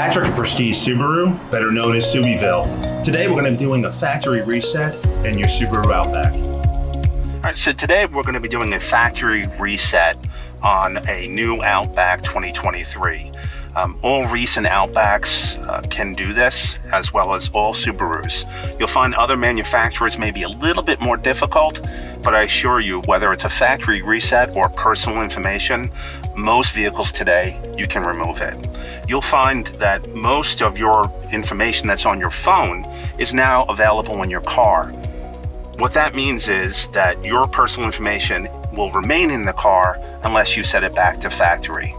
Patrick at Prestige Subaru, better known as Subieville. Today we're going to be doing a factory reset in your Subaru Outback. All right, so today we're going to be doing a factory reset on a new Outback 2023. All recent Outbacks can do this, as well as all Subarus. You'll find other manufacturers may be a little bit more difficult, but I assure you, whether it's a factory reset or personal information, most vehicles today, you can remove it. You'll find that most of your information that's on your phone is now available in your car. What that means is that your personal information will remain in the car unless you set it back to factory.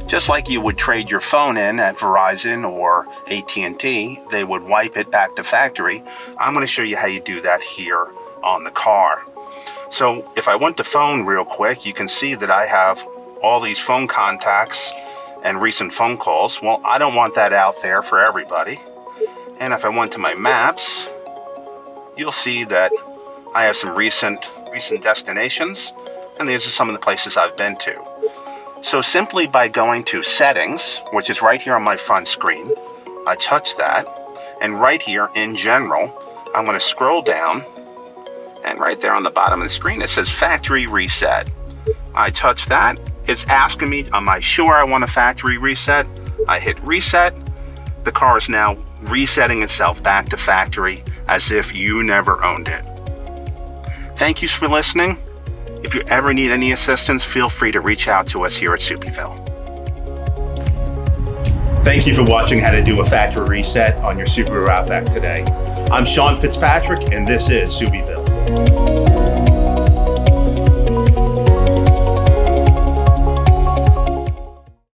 Just like you would trade your phone in at Verizon or AT&T, they would wipe it back to factory. I'm going to show you how you do that here on the car. So if I went to phone real quick, you can see that I have all these phone contacts and recent phone calls. Well, I don't want that out there for everybody. And if I went to my maps, you'll see that I have some recent destinations, and these are some of the places I've been to. So simply by going to Settings, which is right here on my front screen, I touch that, and right here in General, I'm going to scroll down, and right there on the bottom of the screen it says Factory Reset. I touch that. It's asking me, am I sure I want a factory reset? I hit Reset. The car is now resetting itself back to factory as if you never owned it. Thank you for listening. If you ever need any assistance, feel free to reach out to us here at Subieville. Thank you for watching how to do a factory reset on your Subaru Outback today. I'm Sean Fitzpatrick, and this is Subieville.